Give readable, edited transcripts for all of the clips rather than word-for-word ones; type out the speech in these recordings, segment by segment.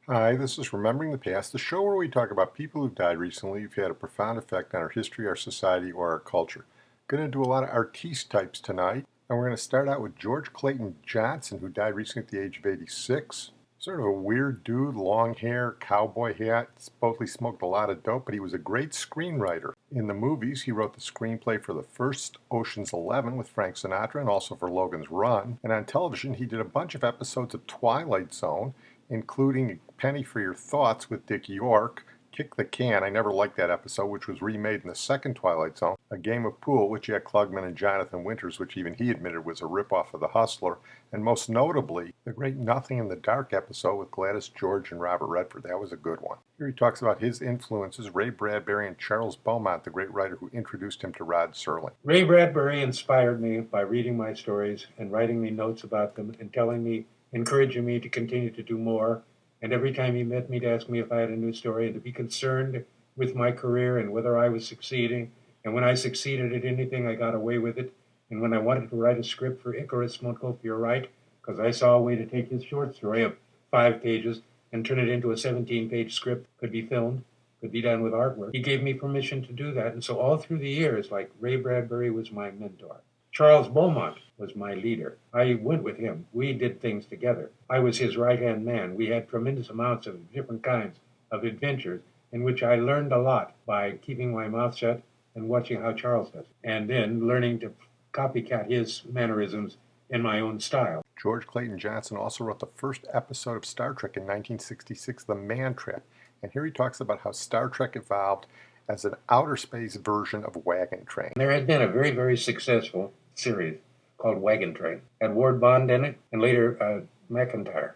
Hi, this is Remembering the Past, the show where we talk about people who've died recently who've had a profound effect on our history, our society, or our culture. Going to do a lot of artiste types tonight, and we're going to start out with George Clayton Johnson, who died recently at the age of 86. Sort of a weird dude, long hair, cowboy hat, supposedly smoked a lot of dope, but he was a great screenwriter. In the movies, he wrote the screenplay for the first Ocean's 11 with Frank Sinatra and also for Logan's Run. And on television, he did a bunch of episodes of Twilight Zone, including Penny for Your Thoughts with Dick York, Kick the Can, I never liked that episode, which was remade in the second Twilight Zone, A Game of Pool with Jack Klugman and Jonathan Winters, which even he admitted was a ripoff of The Hustler, and most notably, the great Nothing in the Dark episode with Gladys George and Robert Redford. That was a good one. Here he talks about his influences, Ray Bradbury and Charles Beaumont, the great writer who introduced him to Rod Serling. Ray Bradbury inspired me by reading my stories and writing me notes about them and encouraging me to continue to do more. And every time he met me to ask me if I had a new story and to be concerned with my career and whether I was succeeding. And when I succeeded at anything, I got away with it. And when I wanted to write a script for Icarus Won't Go For Your Right, because I saw a way to take his short story of 5 pages and turn it into a 17-page script, could be filmed, could be done with artwork. He gave me permission to do that. And so all through the years, like Ray Bradbury was my mentor. Charles Beaumont was my leader. I went with him. We did things together. I was his right-hand man. We had tremendous amounts of different kinds of adventures in which I learned a lot by keeping my mouth shut and watching how Charles does, and then learning to copycat his mannerisms in my own style. George Clayton Johnson also wrote the first episode of Star Trek in 1966, The Man Trap, and here he talks about how Star Trek evolved as an outer space version of Wagon Train. There had been a very, very successful series called Wagon Train. Had Ward Bond in it, and later William McIntyre,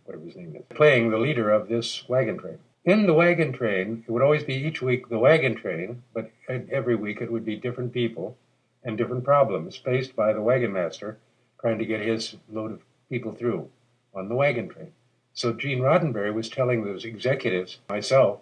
whatever his name is, playing the leader of this wagon train. In the wagon train, it would always be each week the wagon train, but every week it would be different people and different problems faced by the wagon master trying to get his load of people through on the wagon train. So Gene Roddenberry was telling those executives, myself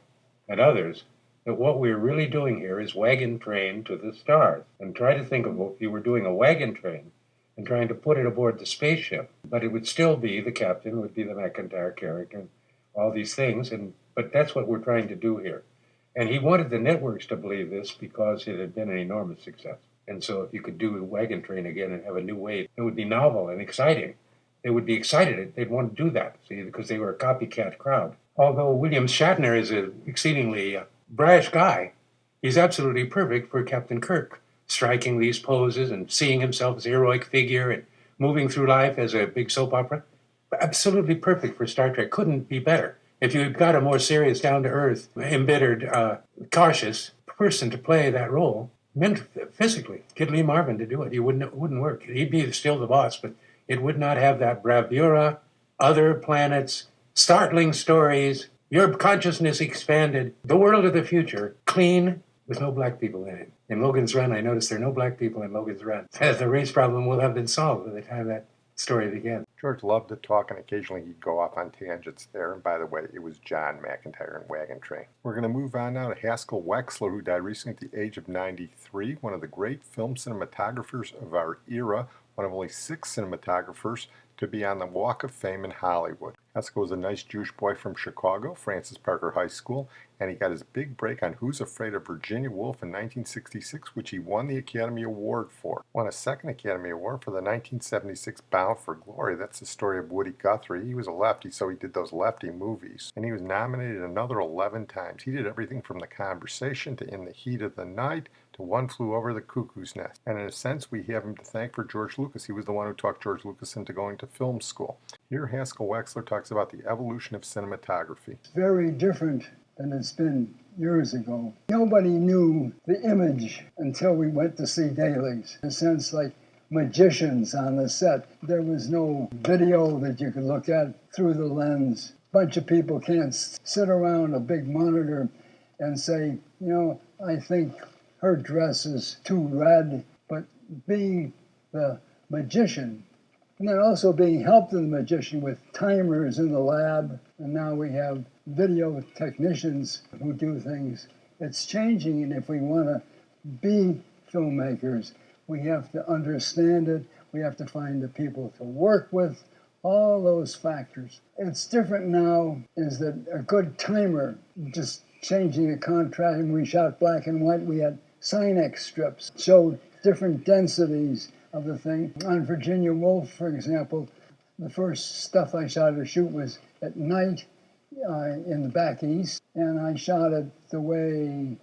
and others, that what we're really doing here is wagon train to the stars. And try to think of if you were doing a wagon train and trying to put it aboard the spaceship, but it would still be the captain, would be the McIntyre character, and all these things. But that's what we're trying to do here. And he wanted the networks to believe this because it had been an enormous success. And so if you could do a wagon train again and have a new way, it would be novel and exciting. They would be excited. They'd want to do that, see, because they were a copycat crowd. Although William Shatner is an exceedingly brash guy, he's absolutely perfect for Captain Kirk, striking these poses and seeing himself as a heroic figure and moving through life as a big soap opera. Absolutely perfect for Star Trek. Couldn't be better. If you had got a more serious, down-to-earth, embittered, cautious person to play that role, meant physically, get Lee Marvin to do it. It wouldn't work. He'd be still the boss, but it would not have that bravura, other planets, startling stories, your consciousness expanded, the world of the future, clean, with no black people in it. In Logan's Run, I noticed there are no black people in Logan's Run. The race problem will have been solved by the time that story began. George loved to talk, and occasionally he'd go off on tangents there. And by the way, it was John McIntyre in Wagon Train. We're going to move on now to Haskell Wexler, who died recently at the age of 93, one of the great film cinematographers of our era, one of only 6 cinematographers to be on the Walk of Fame in Hollywood. Haskell was a nice Jewish boy from Chicago, Francis Parker High School, and he got his big break on Who's Afraid of Virginia Woolf in 1966, which he won the Academy Award for. Won a second Academy Award for the 1976 Bound for Glory. That's the story of Woody Guthrie. He was a lefty, so he did those lefty movies. And he was nominated another 11 times. He did everything from The Conversation to In the Heat of the Night to One Flew Over the Cuckoo's Nest. And in a sense, we have him to thank for George Lucas. He was the one who talked George Lucas into going to film school. Here, Haskell Wexler talks about the evolution of cinematography. It's very different than it's been years ago. Nobody knew the image until we went to see dailies. In a sense, like magicians on the set. There was no video that you could look at through the lens. A bunch of people can't sit around a big monitor and say, I think her dress is too red. But being the magician, and then also being helped in the magician with timers in the lab, and now we have video technicians who do things. It's changing, and if we want to be filmmakers, we have to understand it. We have to find the people to work with all those factors. It's different now is that a good timer, just changing the contrast, when we shot black and white, we had Sinex strips, showed different densities of the thing. On Virginia Woolf, for example, the first stuff I shot or shoot was at night in the back east, and I shot it the way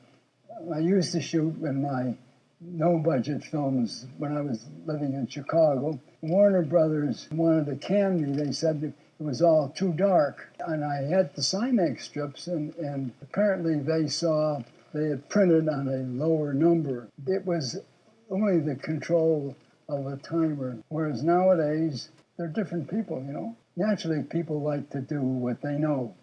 I used to shoot in my no-budget films when I was living in Chicago. Warner Brothers wanted to can me. They said it was all too dark. And I had the Sinex strips, and apparently they saw they had printed on a lower number. It was only the control of a timer, whereas nowadays, they're different people, you know. Naturally, people like to do what they know.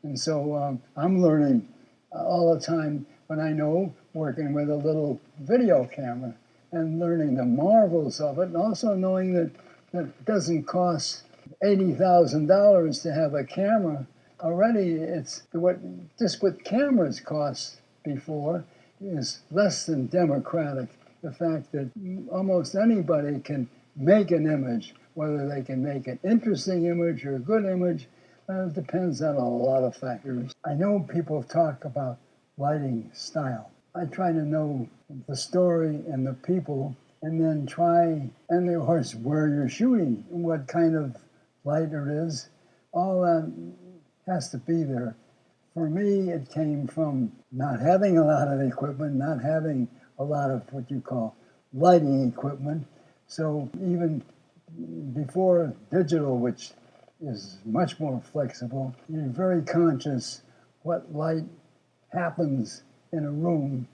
And so I'm learning all the time when I know, working with a little video camera and learning the marvels of it, and also knowing that it doesn't cost $80,000 to have a camera. Already, it's what cameras cost before is less than democratic. The fact that almost anybody can make an image, whether they can make an interesting image or a good image, depends on a lot of factors. I know people talk about lighting style. I try to know the story and the people, and then and of course where you're shooting, what kind of light it is. All that has to be there. For me, it came from not having a lot of equipment, not having a lot of what you call lighting equipment. So even before digital, which is much more flexible, you're very conscious what light happens in a room.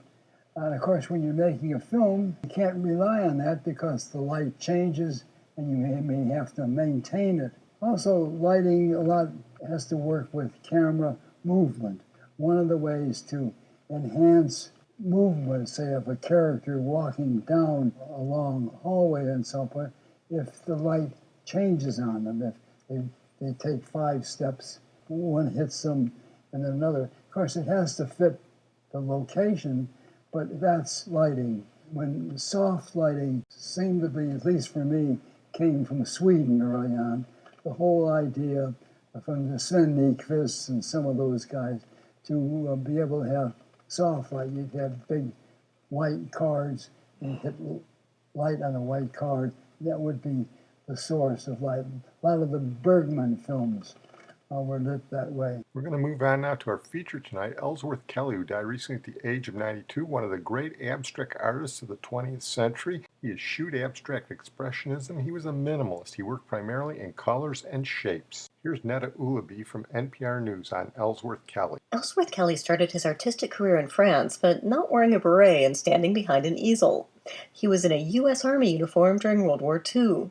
And of course, when you're making a film, you can't rely on that because the light changes and you may have to maintain it. Also, lighting a lot has to work with camera movement. One of the ways to enhance movement, say, of a character walking down a long hallway and so forth, if the light changes on them, if they take 5 steps, one hits them and then another. Of course, it has to fit the location, but that's lighting. When soft lighting seemed to be, at least for me, came from Sweden early on, the whole idea from the Sven Nykvist and some of those guys to be able to have soft light. You'd have big white cards, and hit light on a white card. That would be the source of light. A lot of the Bergman films were lit that way. We're going to move on now to our feature tonight, Ellsworth Kelly, who died recently at the age of 92, one of the great abstract artists of the 20th century. He eschewed abstract expressionism. He was a minimalist. He worked primarily in colors and shapes. Here's Netta Ulaby from NPR News on Ellsworth Kelly. Ellsworth Kelly started his artistic career in France, but not wearing a beret and standing behind an easel. He was in a U.S. Army uniform during World War II.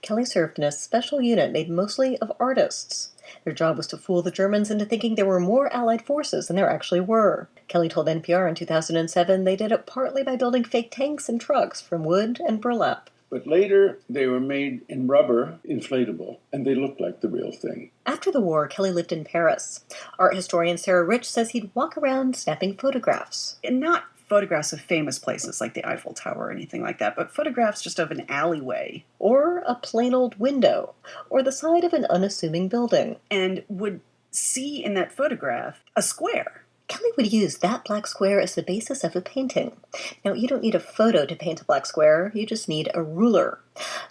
Kelly served in a special unit made mostly of artists. Their job was to fool the Germans into thinking there were more Allied forces than there actually were. Kelly told NPR in 2007 they did it partly by building fake tanks and trucks from wood and burlap. But later, they were made in rubber, inflatable, and they looked like the real thing. After the war, Kelly lived in Paris. Art historian Sarah Rich says he'd walk around snapping photographs. And not photographs of famous places like the Eiffel Tower or anything like that, but photographs just of an alleyway. Or a plain old window. Or the side of an unassuming building. And would see in that photograph a square. Kelly would use that black square as the basis of a painting. Now, you don't need a photo to paint a black square, you just need a ruler.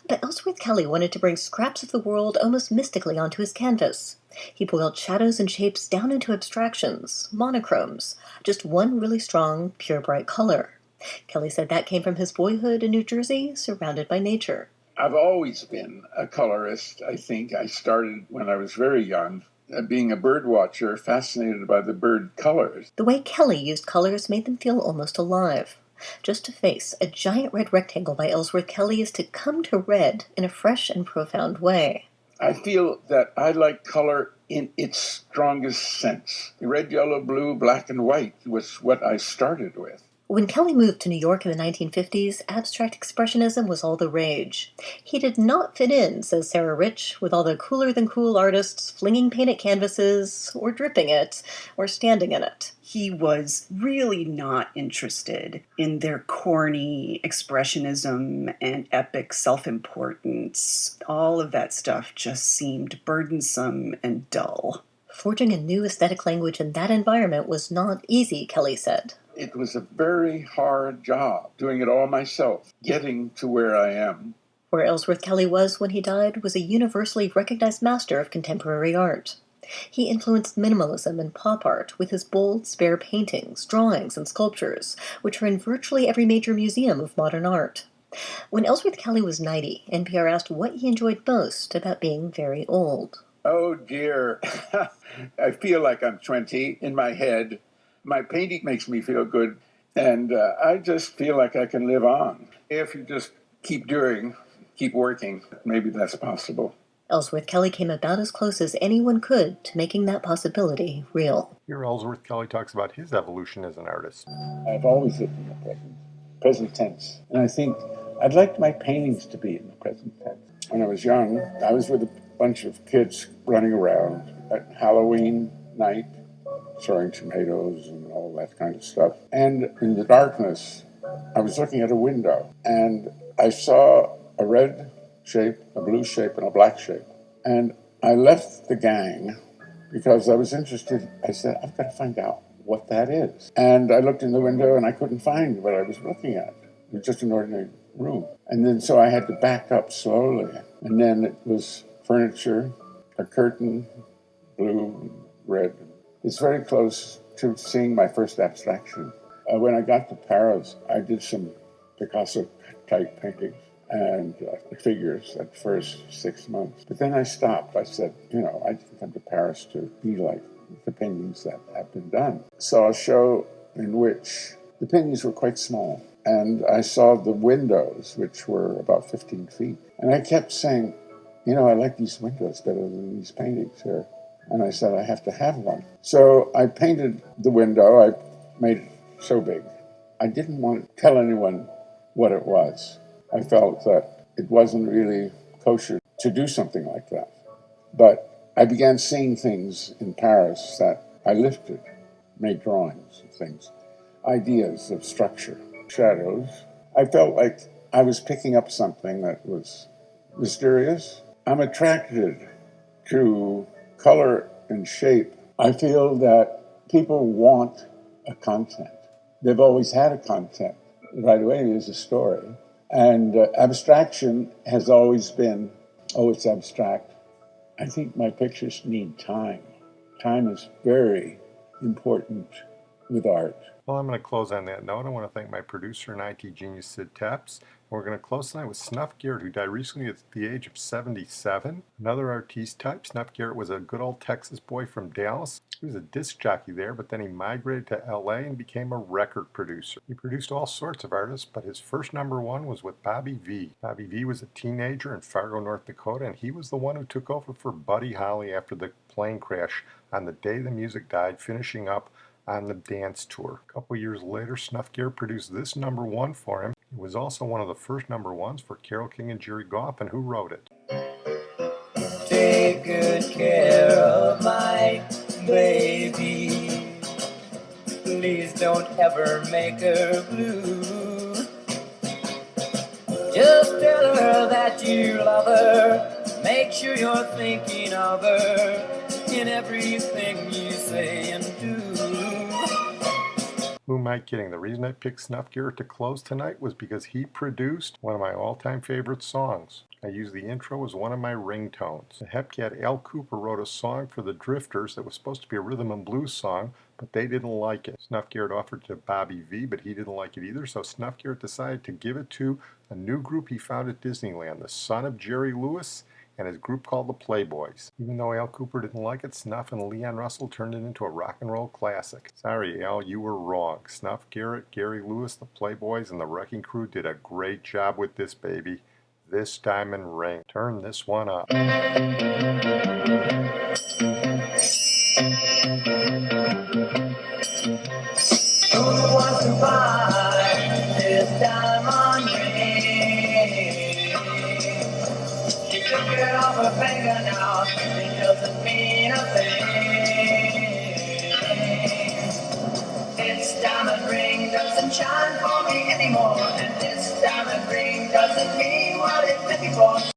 But Ellsworth Kelly wanted to bring scraps of the world almost mystically onto his canvas. He boiled shadows and shapes down into abstractions, monochromes, just one really strong, pure bright color. Kelly said that came from his boyhood in New Jersey, surrounded by nature. I've always been a colorist. I think I started when I was very young. Being a bird watcher, fascinated by the bird colors. The way Kelly used colors made them feel almost alive. Just a face, a giant red rectangle by Ellsworth Kelly is to come to red in a fresh and profound way. I feel that I like color in its strongest sense. Red, yellow, blue, black, and white was what I started with. When Kelly moved to New York in the 1950s, abstract expressionism was all the rage. He did not fit in, says Sarah Rich, with all the cooler-than-cool artists flinging paint at canvases, or dripping it, or standing in it. He was really not interested in their corny expressionism and epic self-importance. All of that stuff just seemed burdensome and dull. Forging a new aesthetic language in that environment was not easy, Kelly said. It was a very hard job, doing it all myself, getting to where I am. Where Ellsworth Kelly was when he died was a universally recognized master of contemporary art. He influenced minimalism and pop art with his bold, spare paintings, drawings, and sculptures, which are in virtually every major museum of modern art. When Ellsworth Kelly was 90, NPR asked what he enjoyed most about being very old. Oh dear, I feel like I'm 20 in my head. My painting makes me feel good, and I just feel like I can live on. If you just keep working, maybe that's possible. Ellsworth Kelly came about as close as anyone could to making that possibility real. Here Ellsworth Kelly talks about his evolution as an artist. I've always lived in the present tense, and I think I'd like my paintings to be in the present tense. When I was young, I was with a bunch of kids running around at Halloween night, throwing tomatoes and all that kind of stuff. And in the darkness, I was looking at a window, and I saw a red shape, a blue shape, and a black shape. And I left the gang because I was interested. I said, I've got to find out what that is. And I looked in the window, and I couldn't find what I was looking at. It was just an ordinary room. And then so I had to back up slowly. And then it was furniture, a curtain, blue, red. It's very close to seeing my first abstraction. When I got to Paris, I did some Picasso-type paintings and figures at the first 6 months. But then I stopped. I said, I didn't come to Paris to be like the paintings that have been done. Saw a show in which the paintings were quite small. And I saw the windows, which were about 15 feet. And I kept saying, I like these windows better than these paintings here. And I said, I have to have one. So I painted the window. I made it so big. I didn't want to tell anyone what it was. I felt that it wasn't really kosher to do something like that. But I began seeing things in Paris that I lifted, made drawings of things, ideas of structure, shadows. I felt like I was picking up something that was mysterious. I'm attracted to color and shape. I feel that people want a content. They've always had a content. Right away, there's a story. And abstraction has always been, it's abstract. I think my pictures need time. Time is very important with art. Well, I'm going to close on that note. I want to thank my producer and IT genius, Sid Tepps. We're going to close tonight with Snuff Garrett, who died recently at the age of 77. Another artiste type. Snuff Garrett was a good old Texas boy from Dallas. He was a disc jockey there, but then he migrated to LA and became a record producer. He produced all sorts of artists, but his first #1 was with Bobby V. Bobby V was a teenager in Fargo, North Dakota, and he was the one who took over for Buddy Holly after the plane crash on the day the music died, finishing up on the dance tour. A couple years later, Snuff Garrett produced this #1 for him. It was also one of the first #1s for Carole King and Jerry Goffin, who wrote it. Take good care of my baby. Please don't ever make her blue. Just tell her that you love her. Make sure you're thinking of her in everything you say and do. Who am I kidding? The reason I picked Snuff Garrett to close tonight was because he produced one of my all-time favorite songs. I use the intro as one of my ringtones. The Hepcat Al Cooper wrote a song for the Drifters that was supposed to be a rhythm and blues song, but they didn't like it. Snuff Garrett offered it to Bobby V, but he didn't like it either, so Snuff Garrett decided to give it to a new group he found at Disneyland, the son of Jerry Lewis and his group called the Playboys. Even though Al Cooper didn't like it, Snuff and Leon Russell turned it into a rock and roll classic. Sorry, Al, you were wrong. Snuff Garrett, Gary Lewis, the Playboys, and the Wrecking Crew did a great job with this baby. This diamond ring. Turn this one up. Who wants to buy here now. It doesn't mean a thing. This diamond ring doesn't shine for me anymore, and this diamond ring doesn't mean what it did before.